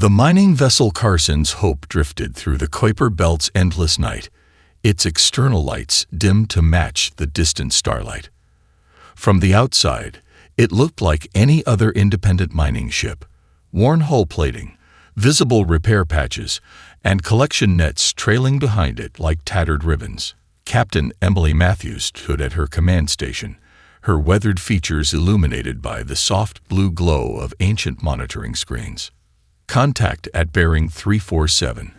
The mining vessel Carson's Hope drifted through the Kuiper Belt's endless night, its external lights dimmed to match the distant starlight. From the outside, it looked like any other independent mining ship. Worn hull plating, visible repair patches, and collection nets trailing behind it like tattered ribbons. Captain Emily Matthews stood at her command station, her weathered features illuminated by the soft blue glow of ancient monitoring screens. Contact at bearing 347.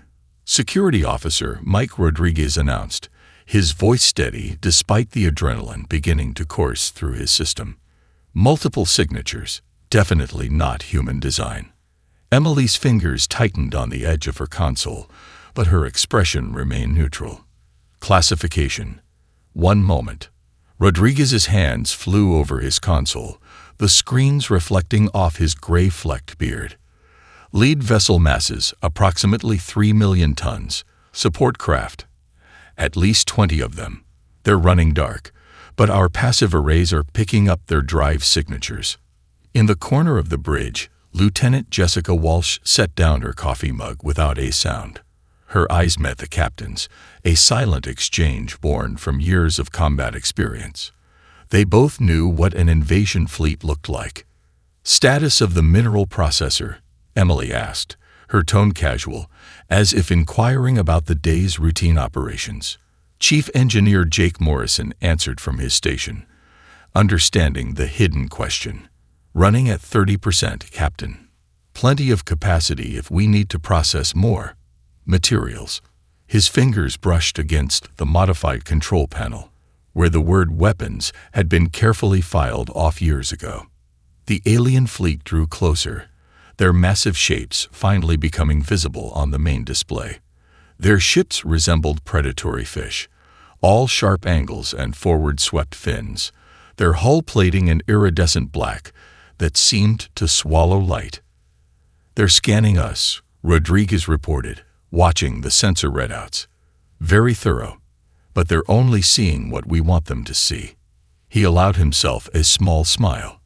Security Officer Mike Rodriguez announced, his voice steady despite the adrenaline beginning to course through his system. Multiple signatures, definitely not human design. Emily's fingers tightened on the edge of her console, but her expression remained neutral. Classification. One moment. Rodriguez's hands flew over his console, the screens reflecting off his gray-flecked beard. Lead vessel masses, approximately 3 million tons. Support craft. At least 20 of them. They're running dark, but our passive arrays are picking up their drive signatures. In the corner of the bridge, Lieutenant Jessica Walsh set down her coffee mug without a sound. Her eyes met the captain's, a silent exchange born from years of combat experience. They both knew what an invasion fleet looked like. Status of the mineral processor, Emily asked, her tone casual, as if inquiring about the day's routine operations. Chief Engineer Jake Morrison answered from his station, understanding the hidden question. Running at 30%, Captain. Plenty of capacity if we need to process more. Materials. His fingers brushed against the modified control panel, where the word weapons had been carefully filed off years ago. The alien fleet drew closer, their massive shapes finally becoming visible on the main display. Their ships resembled predatory fish, all sharp angles and forward-swept fins, their hull plating an iridescent black that seemed to swallow light. They're scanning us, Rodriguez reported, watching the sensor readouts. Very thorough, but they're only seeing what we want them to see. He allowed himself a small smile.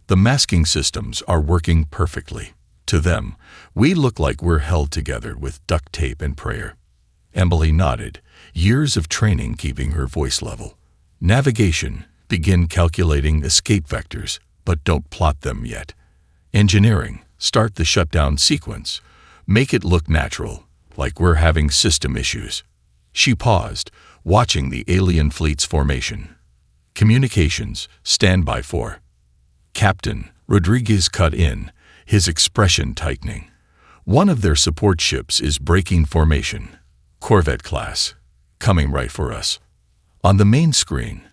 The masking systems are working perfectly. To them, we look like we're held together with duct tape and prayer. Emily nodded, years of training keeping her voice level. Navigation, begin calculating escape vectors, but don't plot them yet. Engineering, start the shutdown sequence. Make it look natural, like we're having system issues. She paused, watching the alien fleet's formation. Communications, stand by for. Captain, Rodriguez cut in, his expression tightening. One of their support ships is breaking formation. Corvette class. Coming right for us. On the main screen,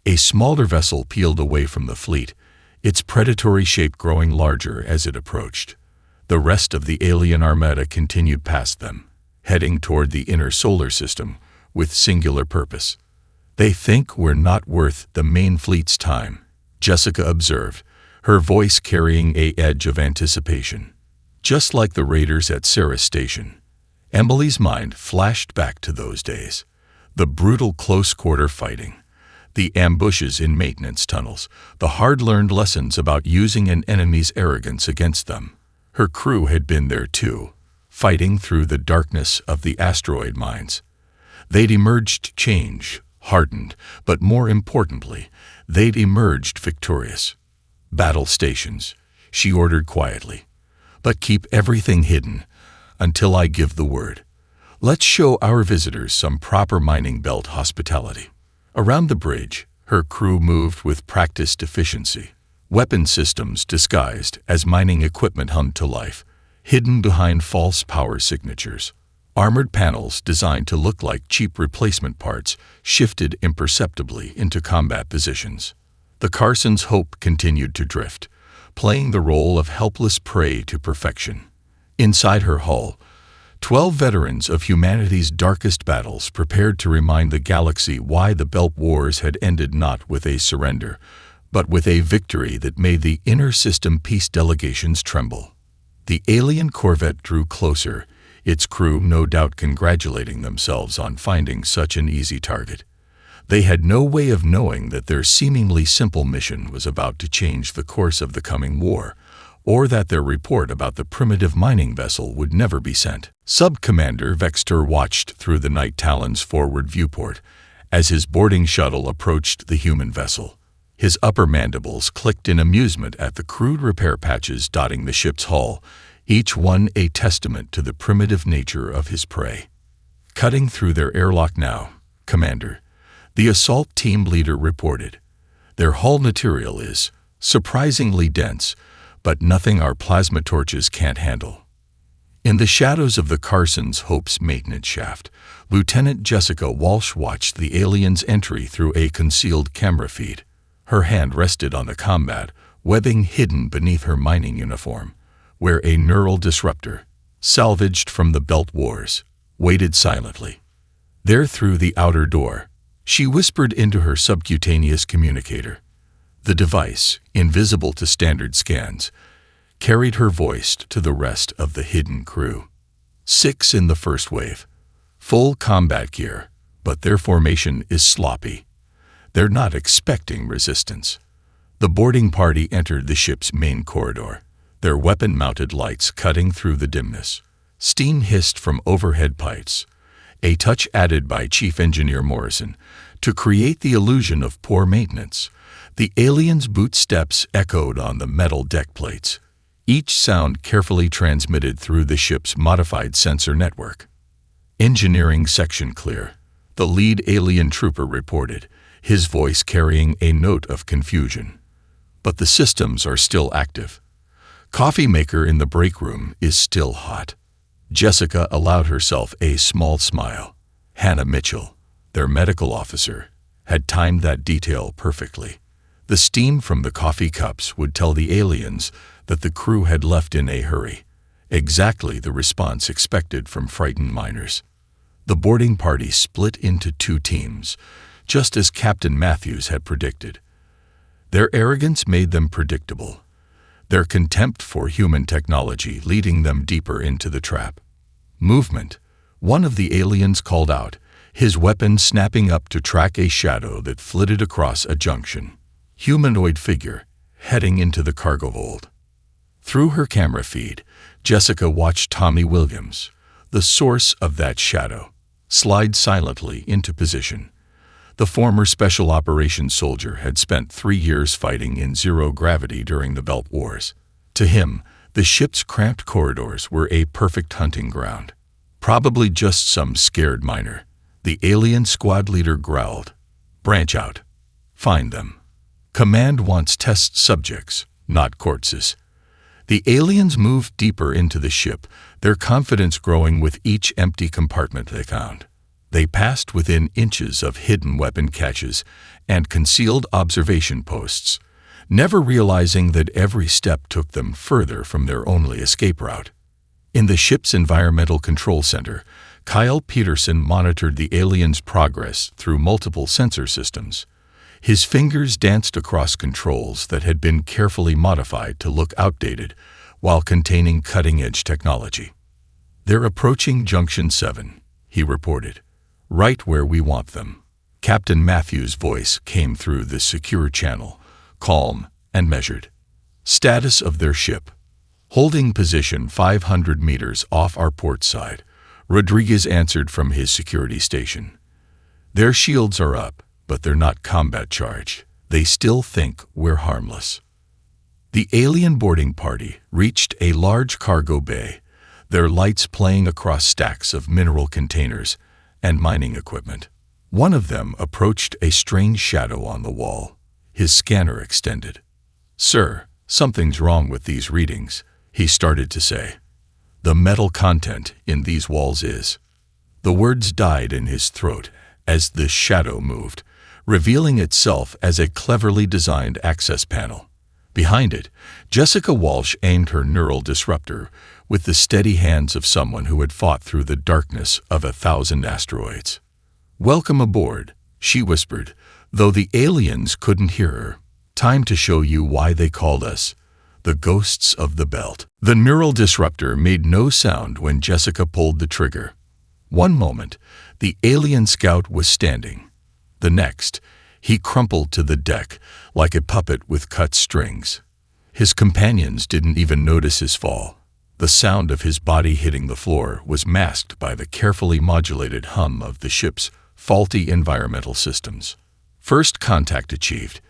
a smaller vessel peeled away from the fleet, its predatory shape growing larger as it approached. The rest of the alien armada continued past them, heading toward the inner solar system with singular purpose. They think we're not worth the main fleet's time, Jessica observed, her voice carrying an edge of anticipation. Just like the raiders at Sarah's station. Emily's mind flashed back to those days. The brutal close-quarter fighting, the ambushes in maintenance tunnels, the hard-learned lessons about using an enemy's arrogance against them. Her crew had been there too, fighting through the darkness of the asteroid mines. They'd emerged changed, hardened, but more importantly, they'd emerged victorious. Battle stations, she ordered quietly. But keep everything hidden until I give the word. Let's show our visitors some proper mining belt hospitality. Around the bridge, her crew moved with practiced efficiency. Weapon systems disguised as mining equipment hummed to life, hidden behind false power signatures. Armored panels designed to look like cheap replacement parts shifted imperceptibly into combat positions. The Carson's Hope continued to drift, playing the role of helpless prey to perfection. Inside her hull, 12 veterans of humanity's darkest battles prepared to remind the galaxy why the Belt Wars had ended not with a surrender, but with a victory that made the inner system peace delegations tremble. The alien corvette drew closer, its crew no doubt congratulating themselves on finding such an easy target. They had no way of knowing that their seemingly simple mission was about to change the course of the coming war, or that their report about the primitive mining vessel would never be sent. Sub-Commander Vexter watched through the Night Talon's forward viewport as his boarding shuttle approached the human vessel. His upper mandibles clicked in amusement at the crude repair patches dotting the ship's hull, each one a testament to the primitive nature of his prey. "Cutting through their airlock now, Commander," the assault team leader reported. "Their hull material is surprisingly dense, but nothing our plasma torches can't handle." In the shadows of the Carson's Hope's maintenance shaft, Lieutenant Jessica Walsh watched the alien's entry through a concealed camera feed. Her hand rested on the combat webbing hidden beneath her mining uniform, where a neural disruptor, salvaged from the Belt Wars, waited silently. There, through the outer door, she whispered into her subcutaneous communicator. The device, invisible to standard scans, carried her voice to the rest of the hidden crew. 6 in the first wave. Full combat gear, but their formation is sloppy. They're not expecting resistance. The boarding party entered the ship's main corridor, their weapon-mounted lights cutting through the dimness. Steam hissed from overhead pipes, a touch added by Chief Engineer Morrison to create the illusion of poor maintenance. The aliens' boot steps echoed on the metal deck plates, each sound carefully transmitted through the ship's modified sensor network. "Engineering section clear," the lead alien trooper reported, his voice carrying a note of confusion. "But the systems are still active. Coffee maker in the break room is still hot." Jessica allowed herself a small smile. Hannah Mitchell, their medical officer, had timed that detail perfectly. The steam from the coffee cups would tell the aliens that the crew had left in a hurry, exactly the response expected from frightened miners. The boarding party split into 2 teams, just as Captain Matthews had predicted. Their arrogance made them predictable, their contempt for human technology leading them deeper into the trap. "Movement," one of the aliens called out, his weapon snapping up to track a shadow that flitted across a junction. Humanoid figure, heading into the cargo hold. Through her camera feed, Jessica watched Tommy Williams, the source of that shadow, slide silently into position. The former Special Operations soldier had spent 3 years fighting in zero gravity during the Belt Wars. To him, the ship's cramped corridors were a perfect hunting ground. "Probably just some scared miner," the alien squad leader growled. "Branch out. Find them. Command wants test subjects, not corpses." The aliens moved deeper into the ship, their confidence growing with each empty compartment they found. They passed within inches of hidden weapon caches and concealed observation posts, never realizing that every step took them further from their only escape route. In the ship's environmental control center, Kyle Peterson monitored the aliens' progress through multiple sensor systems. His fingers danced across controls that had been carefully modified to look outdated while containing cutting-edge technology. "They're approaching Junction 7, he reported. "Right where we want them." Captain Matthews' voice came through the secure channel, calm and measured. "Status of their ship. Holding position 500 meters off our port side," Rodriguez answered from his security station. "Their shields are up, but they're not combat charged. They still think we're harmless." The alien boarding party reached a large cargo bay, their lights playing across stacks of mineral containers and mining equipment. One of them approached a strange shadow on the wall, his scanner extended. "Sir, something's wrong with these readings," he started to say. "The metal content in these walls is..." The words died in his throat as the shadow moved, revealing itself as a cleverly designed access panel. Behind it, Jessica Walsh aimed her neural disruptor with the steady hands of someone who had fought through the darkness of 1,000 asteroids. "Welcome aboard," she whispered, though the aliens couldn't hear her. "Time to show you why they called us the Ghosts of the Belt." The neural disruptor made no sound when Jessica pulled the trigger. One moment, the alien scout was standing. The next, he crumpled to the deck like a puppet with cut strings. His companions didn't even notice his fall. The sound of his body hitting the floor was masked by the carefully modulated hum of the ship's faulty environmental systems. First contact achieved,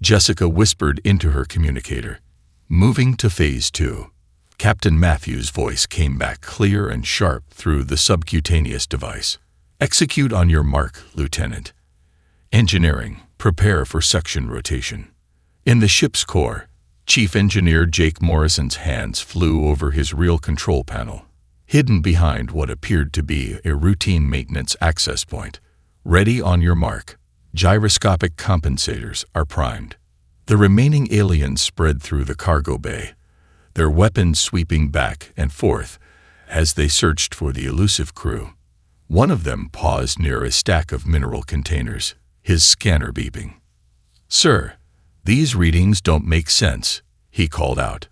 Jessica whispered into her communicator. Moving to Phase 2. Captain Matthews' voice came back clear and sharp through the subcutaneous device. Execute on your mark, Lieutenant. Engineering, prepare for section rotation. In the ship's core, Chief Engineer Jake Morrison's hands flew over his real control panel, hidden behind what appeared to be a routine maintenance access point. Ready on your mark. Gyroscopic compensators are primed. The remaining aliens spread through the cargo bay, their weapons sweeping back and forth as they searched for the elusive crew. One of them paused near a stack of mineral containers, his scanner beeping. "Sir, these readings don't make sense," he called out.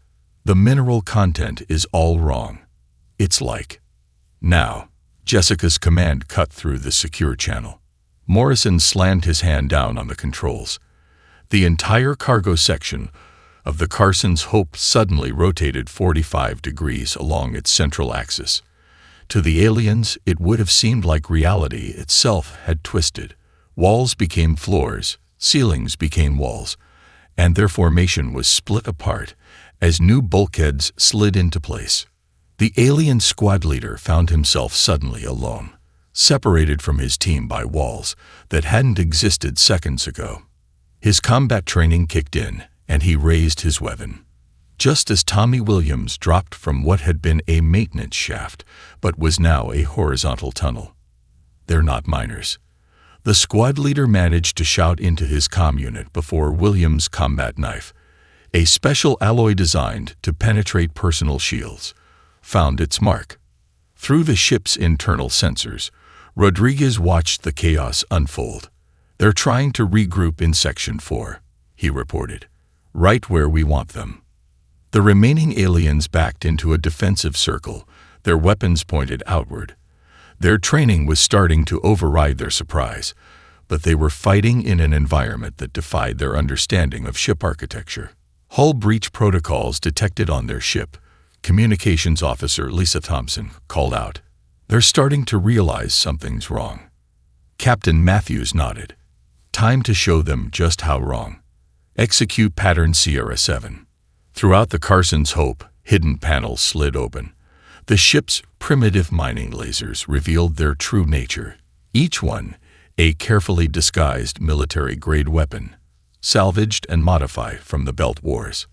"The mineral content is all wrong. It's like..." Now, Jessica's command cut through the secure channel. Morrison slammed his hand down on the controls. The entire cargo section of the Carson's Hope suddenly rotated 45 degrees along its central axis. To the aliens, it would have seemed like reality itself had twisted. Walls became floors, ceilings became walls, and their formation was split apart as new bulkheads slid into place. The alien squad leader found himself suddenly alone, separated from his team by walls that hadn't existed seconds ago. His combat training kicked in, and he raised his weapon. Just as Tommy Williams dropped from what had been a maintenance shaft, but was now a horizontal tunnel. "They're not miners." The squad leader managed to shout into his comm unit before Williams' combat knife, a special alloy designed to penetrate personal shields, found its mark. Through the ship's internal sensors, Rodriguez watched the chaos unfold. "They're trying to regroup in Section 4, he reported. "Right where we want them." The remaining aliens backed into a defensive circle, their weapons pointed outward. Their training was starting to override their surprise, but they were fighting in an environment that defied their understanding of ship architecture. Hull breach protocols detected on their ship, Communications Officer Lisa Thompson called out. "They're starting to realize something's wrong." Captain Matthews nodded. "Time to show them just how wrong. Execute Pattern Sierra 7. Throughout the Carson's Hope, hidden panels slid open. The ship's primitive mining lasers revealed their true nature, each one a carefully disguised military-grade weapon, salvaged and modified from the Belt Wars.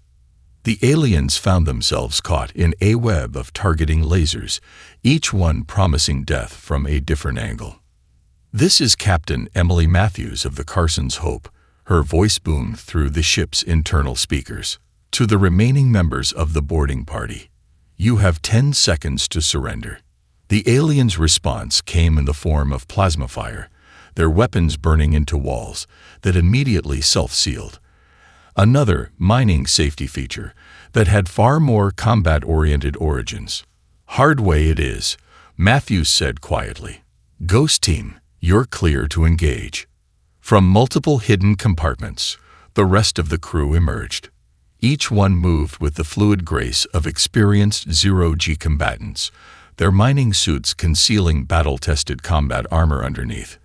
The aliens found themselves caught in a web of targeting lasers, each one promising death from a different angle. "This is Captain Emily Matthews of the Carson's Hope," her voice boomed through the ship's internal speakers. "To the remaining members of the boarding party, you have 10 seconds to surrender." The aliens' response came in the form of plasma fire, their weapons burning into walls that immediately self-sealed. Another mining safety feature that had far more combat-oriented origins. "Hard way it is," Matthews said quietly. "Ghost Team, you're clear to engage." From multiple hidden compartments, the rest of the crew emerged. Each one moved with the fluid grace of experienced zero-G combatants, their mining suits concealing battle-tested combat armor underneath.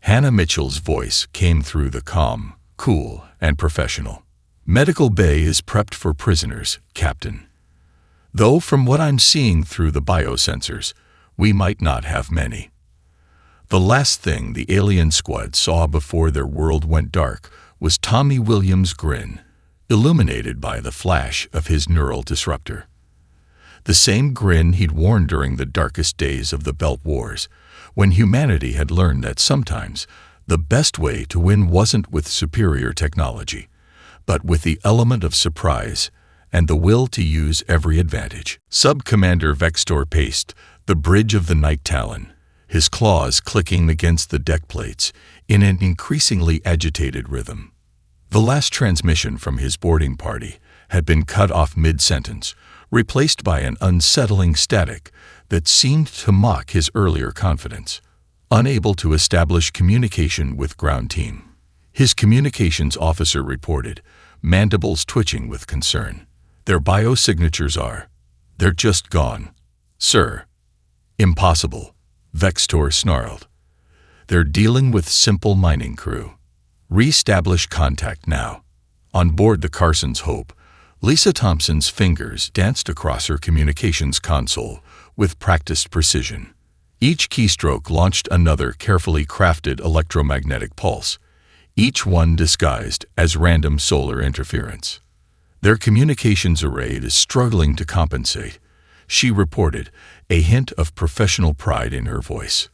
Hannah Mitchell's voice came through the comm, cool and professional. "Medical bay is prepped for prisoners, Captain. Though from what I'm seeing through the biosensors, we might not have many." The last thing the alien squad saw before their world went dark was Tommy Williams' grin, illuminated by the flash of his neural disruptor. The same grin he'd worn during the darkest days of the Belt Wars, when humanity had learned that sometimes the best way to win wasn't with superior technology, but with the element of surprise and the will to use every advantage. Sub-Commander Vextor paced the bridge of the Night Talon, his claws clicking against the deck plates in an increasingly agitated rhythm. The last transmission from his boarding party had been cut off mid-sentence, replaced by an unsettling static that seemed to mock his earlier confidence. Unable to establish communication with ground team, his communications officer reported, mandibles twitching with concern. "Their biosignatures are. They're just gone." "Sir." "Impossible," Vextor snarled. "They're dealing with simple mining crew. Re-establish contact now." On board the Carson's Hope, Lisa Thompson's fingers danced across her communications console with practiced precision. Each keystroke launched another carefully crafted electromagnetic pulse, each one disguised as random solar interference. "Their communications array is struggling to compensate," she reported, a hint of professional pride in her voice.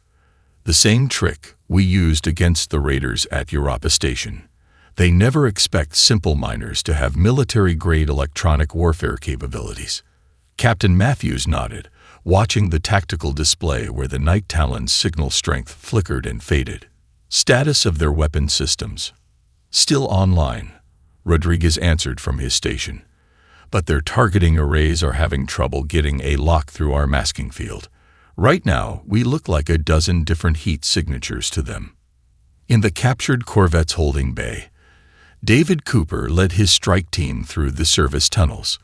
"The same trick we used against the raiders at Europa Station. They never expect simple miners to have military-grade electronic warfare capabilities." Captain Matthews nodded, watching the tactical display where the Night Talon's signal strength flickered and faded. "Status of their weapon systems." "Still online," Rodriguez answered from his station. "But their targeting arrays are having trouble getting a lock through our masking field. Right now, we look like a dozen different heat signatures to them." In the captured corvette's holding bay, David Cooper led his strike team through the service tunnels,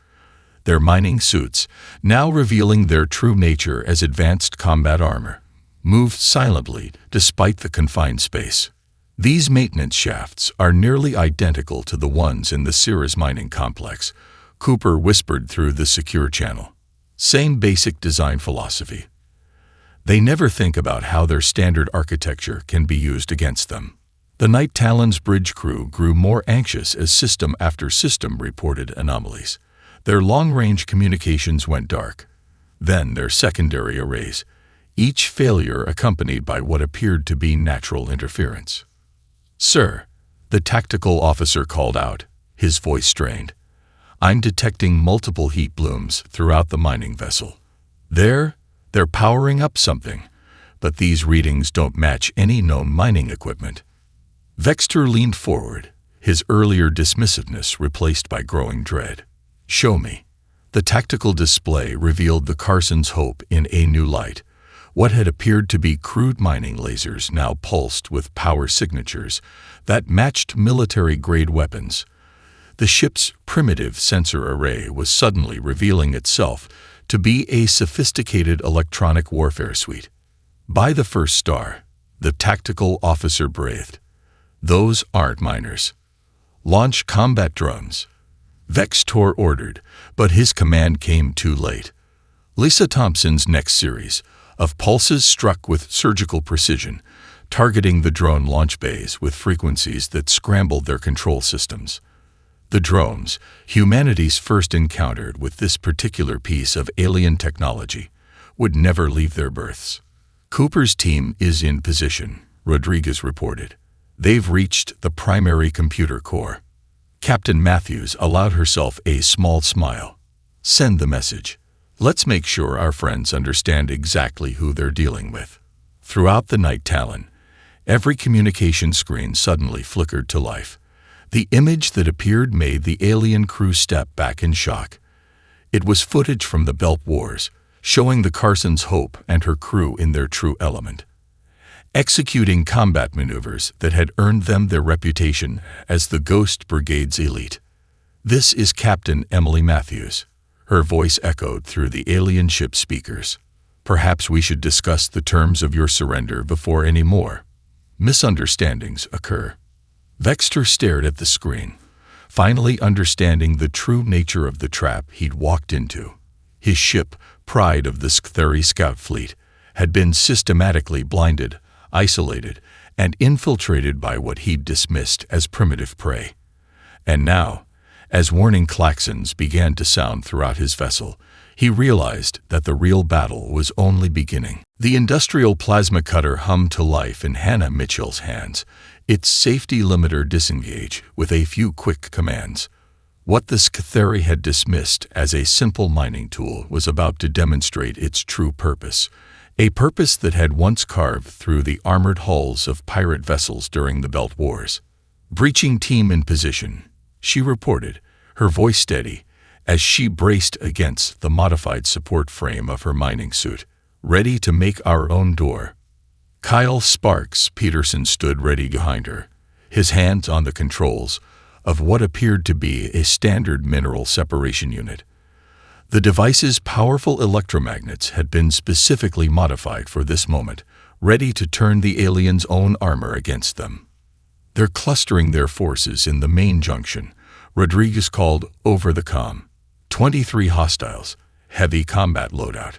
their mining suits, now revealing their true nature as advanced combat armor, moved silently despite the confined space. "These maintenance shafts are nearly identical to the ones in the Cirrus mining complex," Cooper whispered through the secure channel. "Same basic design philosophy. They never think about how their standard architecture can be used against them." The Night Talon's bridge crew grew more anxious as system after system reported anomalies. Their long-range communications went dark. Then their secondary arrays, each failure accompanied by what appeared to be natural interference. "Sir," the tactical officer called out, his voice strained. "I'm detecting multiple heat blooms throughout the mining vessel. They're powering up something, but these readings don't match any known mining equipment." Vextor leaned forward, his earlier dismissiveness replaced by growing dread. "Show me." The tactical display revealed the Carson's Hope in a new light. What had appeared to be crude mining lasers now pulsed with power signatures that matched military-grade weapons. The ship's primitive sensor array was suddenly revealing itself to be a sophisticated electronic warfare suite. By the first star, the tactical officer breathed. "Those aren't miners. Launch combat drones," Vextor ordered, but his command came too late. Lisa Thompson's next series of pulses struck with surgical precision, targeting the drone launch bays with frequencies that scrambled their control systems. The drones, humanity's first encounter with this particular piece of alien technology, would never leave their berths. "Cooper's team is in position," Rodriguez reported. "They've reached the primary computer core." Captain Matthews allowed herself a small smile. "Send the message. Let's make sure our friends understand exactly who they're dealing with." Throughout the Night Talon, every communication screen suddenly flickered to life. The image that appeared made the alien crew step back in shock. It was footage from the Belt Wars, showing the Carson's Hope and her crew in their true element, executing combat maneuvers that had earned them their reputation as the Ghost Brigade's elite. "This is Captain Emily Matthews." Her voice echoed through the alien ship speakers. "Perhaps we should discuss the terms of your surrender before any more misunderstandings occur." Vextor stared at the screen, finally understanding the true nature of the trap he'd walked into. His ship, pride of the Sktheri scout fleet, had been systematically blinded, isolated, and infiltrated by what he'd dismissed as primitive prey. And now, as warning klaxons began to sound throughout his vessel, he realized that the real battle was only beginning. The industrial plasma cutter hummed to life in Hannah Mitchell's hands, its safety limiter disengaged with a few quick commands. What the Sktheri had dismissed as a simple mining tool was about to demonstrate its true purpose, a purpose that had once carved through the armored hulls of pirate vessels during the Belt Wars. "Breaching team in position," she reported, her voice steady, as she braced against the modified support frame of her mining suit, "ready to make our own door." Kyle Sparks Peterson stood ready behind her, his hands on the controls, of what appeared to be a standard mineral separation unit. The device's powerful electromagnets had been specifically modified for this moment, ready to turn the aliens' own armor against them. They're clustering their forces in the main junction, Rodriguez called over the comm. 23 hostiles, heavy combat loadout.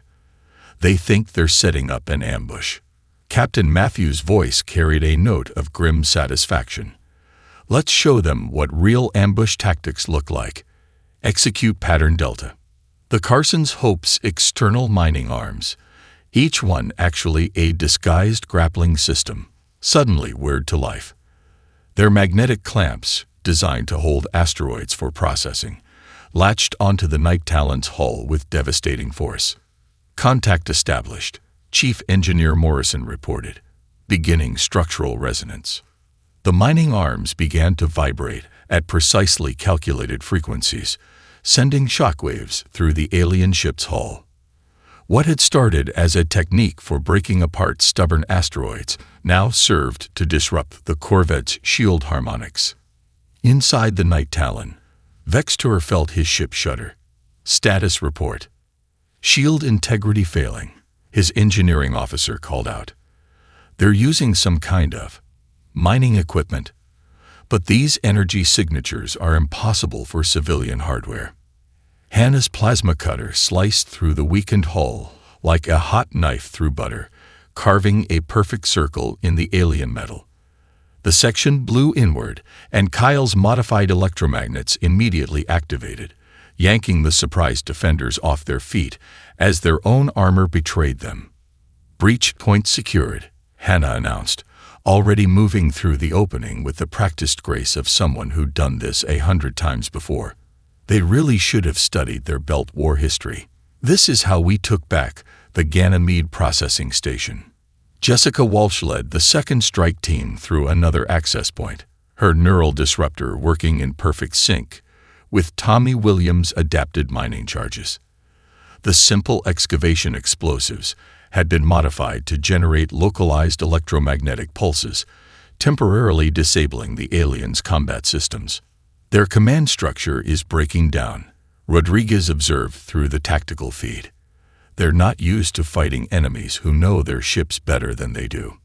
They think they're setting up an ambush. Captain Matthews' voice carried a note of grim satisfaction. Let's show them what real ambush tactics look like. Execute Pattern Delta. The Carson's Hope's external mining arms, each one actually a disguised grappling system, suddenly whirred to life. Their magnetic clamps, designed to hold asteroids for processing, latched onto the Night Talon's hull with devastating force. Contact established, Chief Engineer Morrison reported, beginning structural resonance. The mining arms began to vibrate at precisely calculated frequencies, sending shockwaves through the alien ship's hull. What had started as a technique for breaking apart stubborn asteroids now served to disrupt the corvette's shield harmonics. Inside the Night Talon, Vextor felt his ship shudder. Status report. Shield integrity failing, his engineering officer called out. They're using some kind of mining equipment, but these energy signatures are impossible for civilian hardware. Hannah's plasma cutter sliced through the weakened hull like a hot knife through butter, carving a perfect circle in the alien metal. The section blew inward, and Kyle's modified electromagnets immediately activated, yanking the surprised defenders off their feet as their own armor betrayed them. Breach point secured, Hannah announced, already moving through the opening with the practiced grace of someone who'd done this 100 times before. They really should have studied their Belt War history. This is how we took back the Ganymede processing station. Jessica Walsh led the second strike team through another access point, her neural disruptor working in perfect sync with Tommy Williams' adapted mining charges. The simple excavation explosives had been modified to generate localized electromagnetic pulses, temporarily disabling the aliens' combat systems. Their command structure is breaking down, Rodriguez observed through the tactical feed. They're not used to fighting enemies who know their ships better than they do.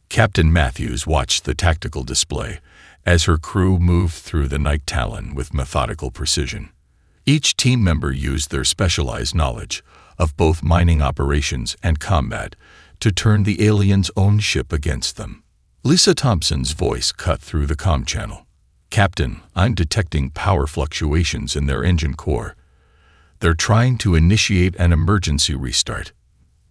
Captain Matthews watched the tactical display as her crew moved through the Night Talon with methodical precision. Each team member used their specialized knowledge of both mining operations and combat to turn the aliens' own ship against them. Lisa Thompson's voice cut through the comm channel. Captain, I'm detecting power fluctuations in their engine core. They're trying to initiate an emergency restart.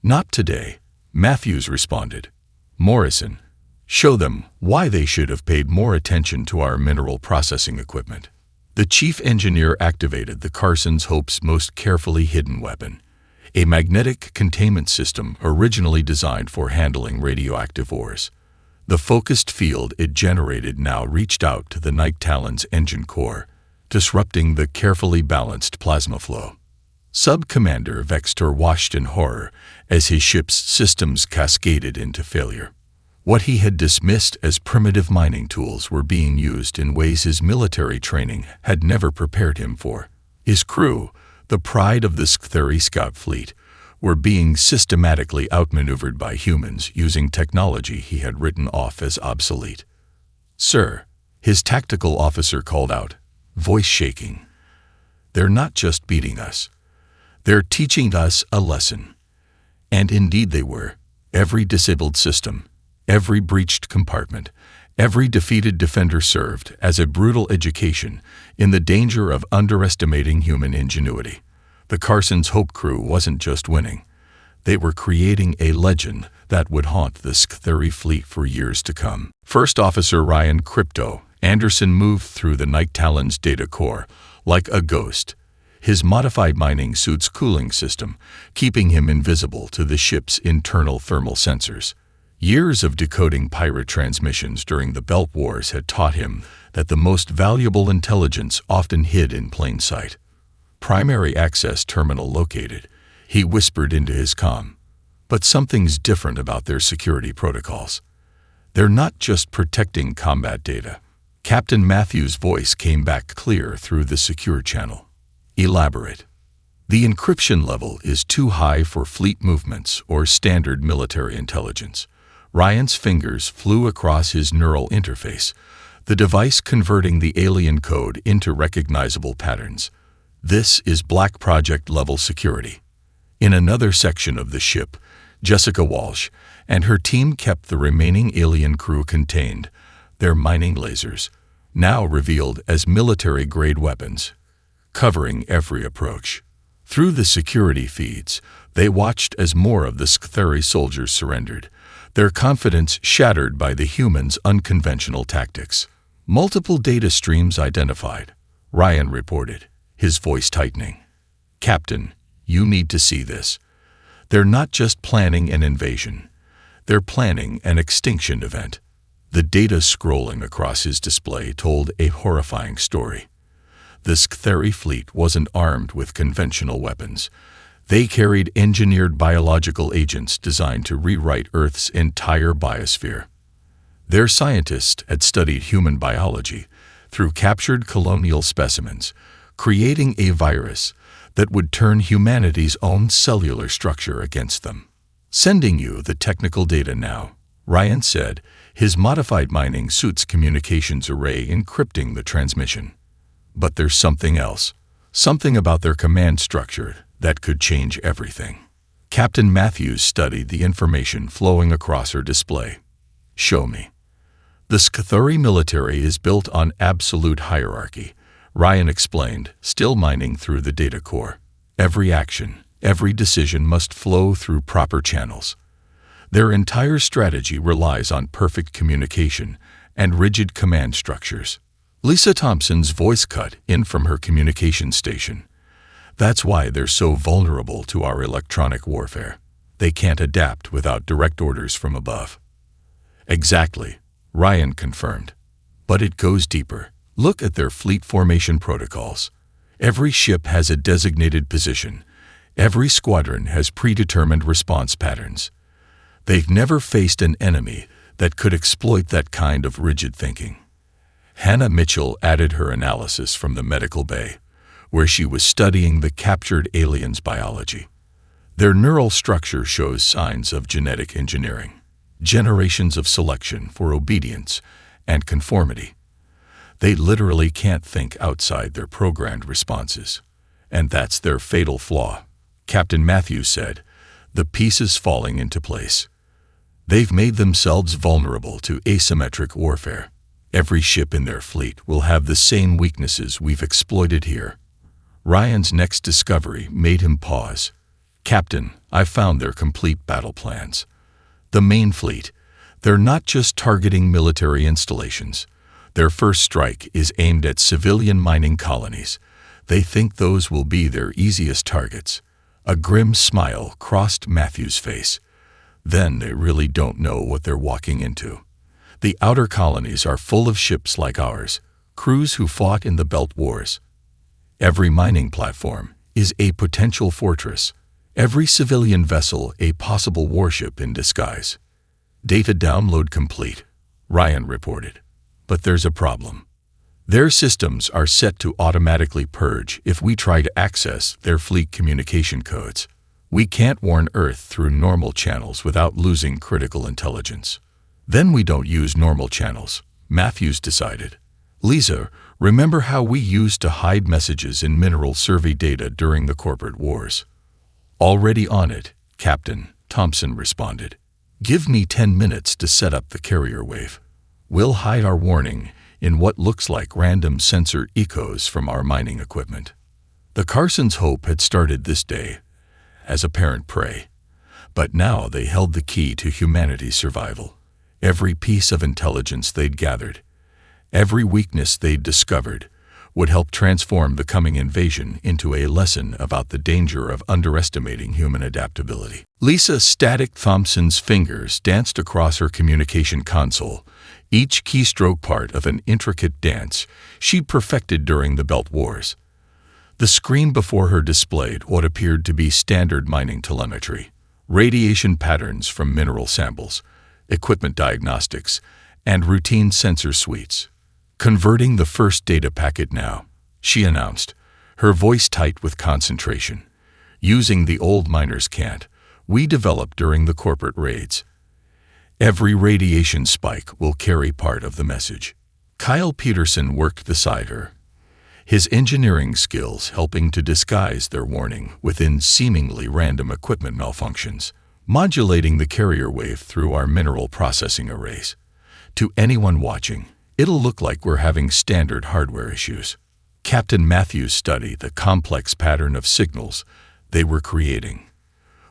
Not today, Matthews responded. Morrison, show them why they should have paid more attention to our mineral processing equipment. The chief engineer activated the Carson's Hope's most carefully hidden weapon, a magnetic containment system originally designed for handling radioactive ores. The focused field it generated now reached out to the Night Talon's engine core, disrupting the carefully balanced plasma flow. Sub-Commander Vextor watched in horror as his ship's systems cascaded into failure. What he had dismissed as primitive mining tools were being used in ways his military training had never prepared him for. His crew, the pride of the Sktheri scout fleet, were being systematically outmaneuvered by humans using technology he had written off as obsolete. Sir, his tactical officer called out, voice shaking. They're not just beating us. They're teaching us a lesson. And indeed they were. Every disabled system, every breached compartment, every defeated defender served as a brutal education in the danger of underestimating human ingenuity. The Carson's Hope crew wasn't just winning. They were creating a legend that would haunt the Sktheri fleet for years to come. First Officer Ryan Crypto Anderson moved through the Night Talon's data core like a ghost, his modified mining suit's cooling system keeping him invisible to the ship's internal thermal sensors. Years of decoding pirate transmissions during the Belt Wars had taught him that the most valuable intelligence often hid in plain sight. Primary access terminal located, he whispered into his comm. But something's different about their security protocols. They're not just protecting combat data. Captain Matthews' voice came back clear through the secure channel. Elaborate. The encryption level is too high for fleet movements or standard military intelligence. Ryan's fingers flew across his neural interface, the device converting the alien code into recognizable patterns. This is Black Project-level security. In another section of the ship, Jessica Walsh and her team kept the remaining alien crew contained, their mining lasers, now revealed as military-grade weapons, covering every approach. Through the security feeds, they watched as more of the Scytheri soldiers surrendered, their confidence shattered by the humans' unconventional tactics. Multiple data streams identified, Ryan reported, his voice tightening. Captain, you need to see this. They're not just planning an invasion. They're planning an extinction event. The data scrolling across his display told a horrifying story. The Scytheri fleet wasn't armed with conventional weapons. They carried engineered biological agents designed to rewrite Earth's entire biosphere. Their scientists had studied human biology through captured colonial specimens, creating a virus that would turn humanity's own cellular structure against them. Sending you the technical data now, Ryan said, his modified mining suit's communications array encrypting the transmission. But there's something else, something about their command structure that could change everything. Captain Matthews studied the information flowing across her display. Show me. The Scytheri military is built on absolute hierarchy, Ryan explained, still mining through the data core. Every action, every decision must flow through proper channels. Their entire strategy relies on perfect communication and rigid command structures. Lisa Thompson's voice cut in from her communication station. That's why they're so vulnerable to our electronic warfare. They can't adapt without direct orders from above. Exactly, Ryan confirmed. But it goes deeper. Look at their fleet formation protocols. Every ship has a designated position. Every squadron has predetermined response patterns. They've never faced an enemy that could exploit that kind of rigid thinking. Hannah Mitchell added her analysis from the medical bay, where she was studying the captured aliens' biology. Their neural structure shows signs of genetic engineering, generations of selection for obedience and conformity. They literally can't think outside their programmed responses, and that's their fatal flaw, Captain Matthews said, the pieces falling into place. They've made themselves vulnerable to asymmetric warfare. Every ship in their fleet will have the same weaknesses we've exploited here. Ryan's next discovery made him pause. Captain, I've found their complete battle plans. The main fleet, they're not just targeting military installations. Their first strike is aimed at civilian mining colonies. They think those will be their easiest targets. A grim smile crossed Matthew's face. Then they really don't know what they're walking into. The outer colonies are full of ships like ours, crews who fought in the Belt Wars. Every mining platform is a potential fortress, every civilian vessel a possible warship in disguise. Data download complete, Ryan reported. But there's a problem. Their systems are set to automatically purge if we try to access their fleet communication codes. We can't warn Earth through normal channels without losing critical intelligence. Then we don't use normal channels, Matthews decided. Lisa, remember how we used to hide messages in mineral survey data during the corporate wars? Already on it, Captain, Thompson responded. Give me 10 minutes to set up the carrier wave. We'll hide our warning in what looks like random sensor echoes from our mining equipment. The Carsons' hope had started this day as apparent prey, but now they held the key to humanity's survival. Every piece of intelligence they'd gathered, every weakness they'd discovered, would help transform the coming invasion into a lesson about the danger of underestimating human adaptability. Lisa Static Thompson's fingers danced across her communication console, each keystroke part of an intricate dance she'd perfected during the Belt Wars. The screen before her displayed what appeared to be standard mining telemetry, radiation patterns from mineral samples, equipment diagnostics, and routine sensor suites. "Converting the first data packet now," she announced, her voice tight with concentration. "Using the old miners can't. We developed during the corporate raids. Every radiation spike will carry part of the message." Kyle Peterson worked beside her, his engineering skills helping to disguise their warning within seemingly random equipment malfunctions, modulating the carrier wave through our mineral processing arrays. To anyone watching, it'll look like we're having standard hardware issues. Captain Matthews studied the complex pattern of signals they were creating.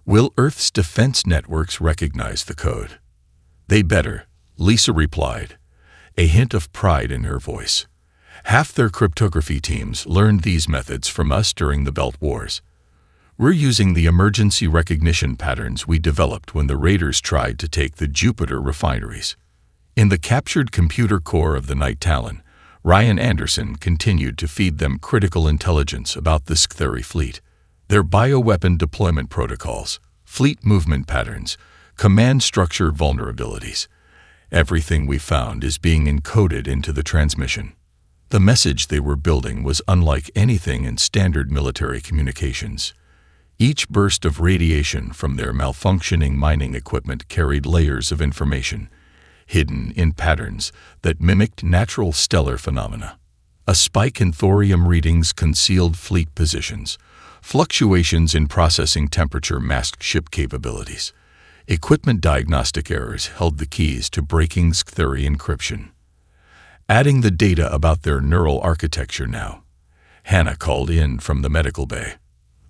Will Earth's defense networks recognize the code? They better, Lisa replied, a hint of pride in her voice. Half their cryptography teams learned these methods from us during the Belt Wars. We're using the emergency recognition patterns we developed when the raiders tried to take the Jupiter refineries. In the captured computer core of the Night Talon, Ryan Anderson continued to feed them critical intelligence about the Sktheri fleet, their bioweapon deployment protocols, fleet movement patterns, command structure vulnerabilities. Everything we found is being encoded into the transmission. The message they were building was unlike anything in standard military communications. Each burst of radiation from their malfunctioning mining equipment carried layers of information, hidden in patterns that mimicked natural stellar phenomena. A spike in thorium readings concealed fleet positions. Fluctuations in processing temperature masked ship capabilities. Equipment diagnostic errors held the keys to breaking Sktheri encryption. Adding the data about their neural architecture now, Hannah called in from the medical bay.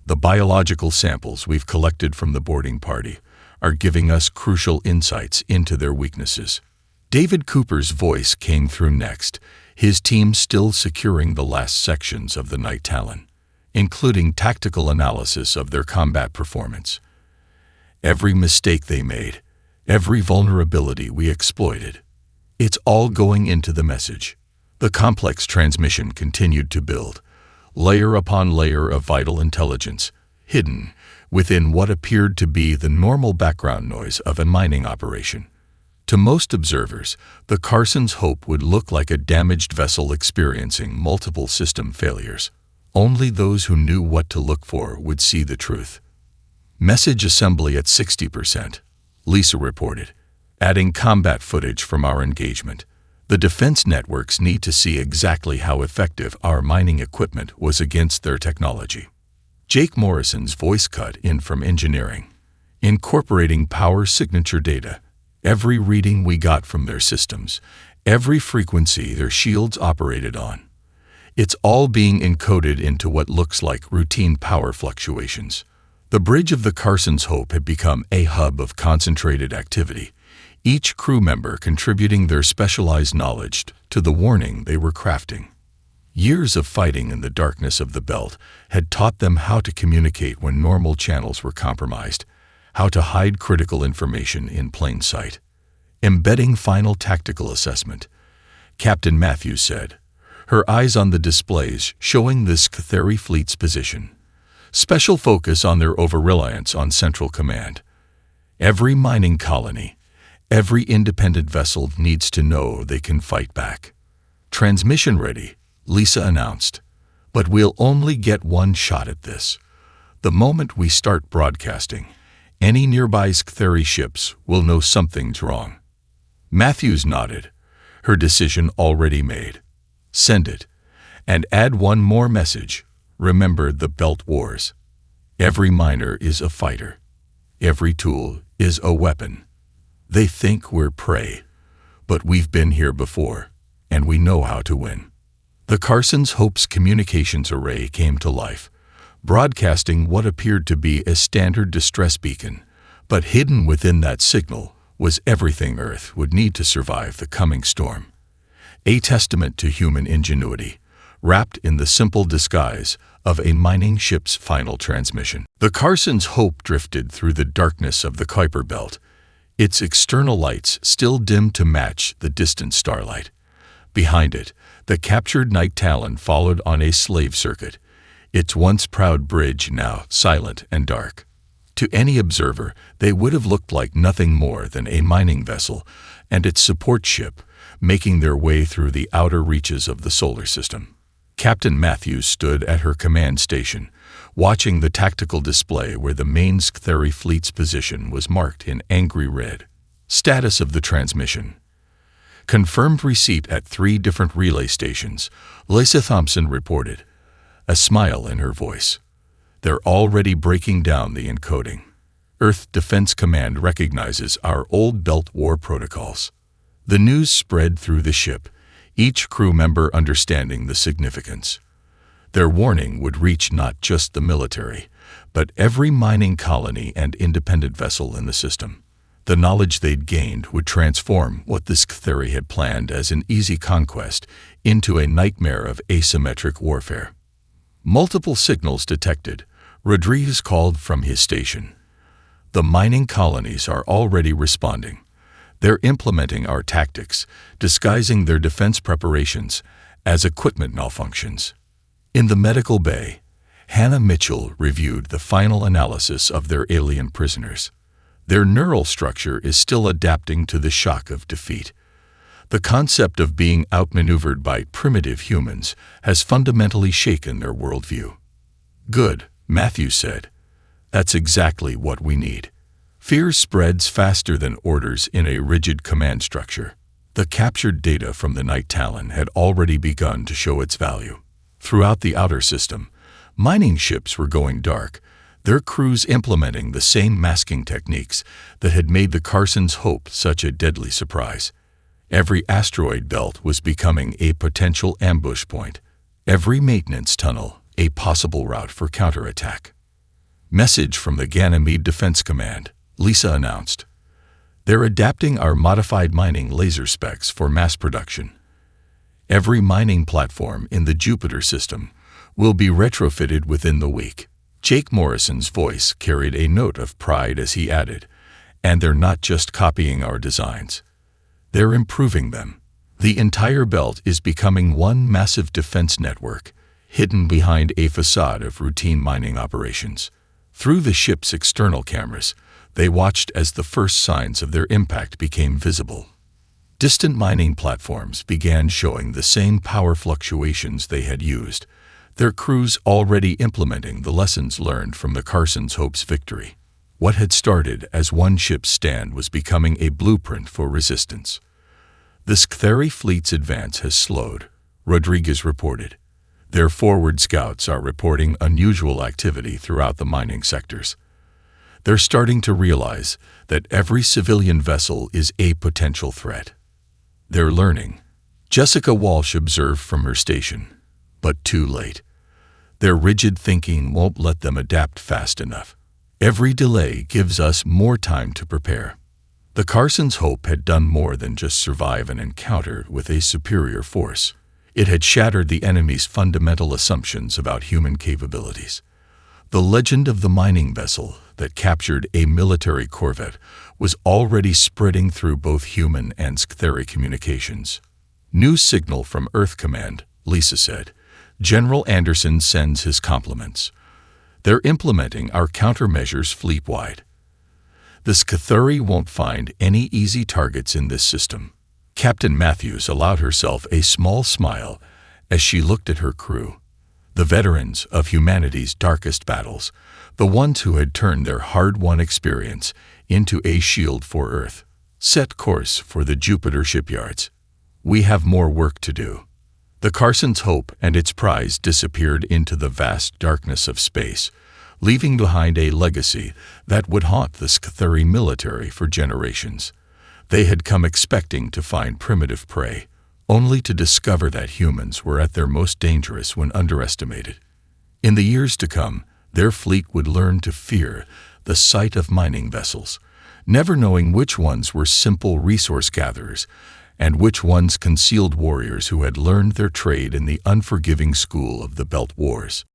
The biological samples we've collected from the boarding party are giving us crucial insights into their weaknesses. David Cooper's voice came through next, his team still securing the last sections of the Night Talon, including tactical analysis of their combat performance. Every mistake they made, every vulnerability we exploited, it's all going into the message. The complex transmission continued to build, layer upon layer of vital intelligence, hidden within what appeared to be the normal background noise of a mining operation. To most observers, the Carson's Hope would look like a damaged vessel experiencing multiple system failures. Only those who knew what to look for would see the truth. "Message assembly at 60%, Lisa reported, adding combat footage from our engagement. "The defense networks need to see exactly how effective our mining equipment was against their technology." Jake Morrison's voice cut in from engineering, incorporating power signature data. Every reading we got from their systems, every frequency their shields operated on. It's all being encoded into what looks like routine power fluctuations. The bridge of the Carson's Hope had become a hub of concentrated activity, each crew member contributing their specialized knowledge to the warning they were crafting. Years of fighting in the darkness of the belt had taught them how to communicate when normal channels were compromised, how to hide critical information in plain sight. "Embedding final tactical assessment," Captain Matthews said, her eyes on the displays showing the Sktheri fleet's position. "Special focus on their over-reliance on Central Command. Every mining colony, every independent vessel needs to know they can fight back." "Transmission ready," Lisa announced. "But we'll only get one shot at this. The moment we start broadcasting, any nearby Sktheri ships will know something's wrong." Matthews nodded, her decision already made. "Send it, and add one more message. Remember the Belt Wars. Every miner is a fighter. Every tool is a weapon. They think we're prey, but we've been here before, and we know how to win." The Carson's Hope's communications array came to life, broadcasting what appeared to be a standard distress beacon, but hidden within that signal was everything Earth would need to survive the coming storm. A testament to human ingenuity, wrapped in the simple disguise of a mining ship's final transmission. The Carson's Hope drifted through the darkness of the Kuiper Belt, its external lights still dim to match the distant starlight. Behind it, the captured Night Talon followed on a slave circuit, its once proud bridge now silent and dark. To any observer, they would have looked like nothing more than a mining vessel and its support ship, making their way through the outer reaches of the solar system. Captain Matthews stood at her command station, watching the tactical display where the main Scytheri fleet's position was marked in angry red. Status of the transmission. Confirmed receipt at 3 different relay stations, Lisa Thompson reported, a smile in her voice. They're already breaking down the encoding. Earth Defense Command recognizes our old Belt War protocols. The news spread through the ship, each crew member understanding the significance. Their warning would reach not just the military, but every mining colony and independent vessel in the system. The knowledge they'd gained would transform what the Scytheri had planned as an easy conquest into a nightmare of asymmetric warfare. Multiple signals detected. Rodriguez called from his station. The mining colonies are already responding. They're implementing our tactics, disguising their defense preparations as equipment malfunctions. In the medical bay, Hannah Mitchell reviewed the final analysis of their alien prisoners. Their neural structure is still adapting to the shock of defeat. The concept of being outmaneuvered by primitive humans has fundamentally shaken their worldview. Good, Matthews said. That's exactly what we need. Fear spreads faster than orders in a rigid command structure. The captured data from the Night Talon had already begun to show its value. Throughout the outer system, mining ships were going dark, their crews implementing the same masking techniques that had made the Carson's Hope such a deadly surprise. Every asteroid belt was becoming a potential ambush point. Every maintenance tunnel, a possible route for counterattack. Message from the Ganymede Defense Command, Lisa announced. They're adapting our modified mining laser specs for mass production. Every mining platform in the Jupiter system will be retrofitted within the week. Jake Morrison's voice carried a note of pride as he added, and they're not just copying our designs. They're improving them. The entire belt is becoming one massive defense network, hidden behind a facade of routine mining operations. Through the ship's external cameras, they watched as the first signs of their impact became visible. Distant mining platforms began showing the same power fluctuations they had used, their crews already implementing the lessons learned from the Carson's Hope's victory. What had started as one ship's stand was becoming a blueprint for resistance. The Scytheri fleet's advance has slowed, Rodriguez reported. Their forward scouts are reporting unusual activity throughout the mining sectors. They're starting to realize that every civilian vessel is a potential threat. They're learning. Jessica Walsh observed from her station, but too late. Their rigid thinking won't let them adapt fast enough. Every delay gives us more time to prepare. The Carson's Hope had done more than just survive an encounter with a superior force. It had shattered the enemy's fundamental assumptions about human capabilities. The legend of the mining vessel that captured a military corvette was already spreading through both human and Scytheri communications. New signal from Earth Command, Lisa said. General Anderson sends his compliments. They're implementing our countermeasures fleet-wide. The Scytheri won't find any easy targets in this system. Captain Matthews allowed herself a small smile as she looked at her crew. The veterans of humanity's darkest battles, the ones who had turned their hard-won experience into a shield for Earth. Set course for the Jupiter shipyards. We have more work to do. The Carson's Hope and its prize disappeared into the vast darkness of space, leaving behind a legacy that would haunt the Scytheri military for generations. They had come expecting to find primitive prey, only to discover that humans were at their most dangerous when underestimated. In the years to come, their fleet would learn to fear the sight of mining vessels, never knowing which ones were simple resource gatherers and which ones concealed warriors who had learned their trade in the unforgiving school of the Belt Wars.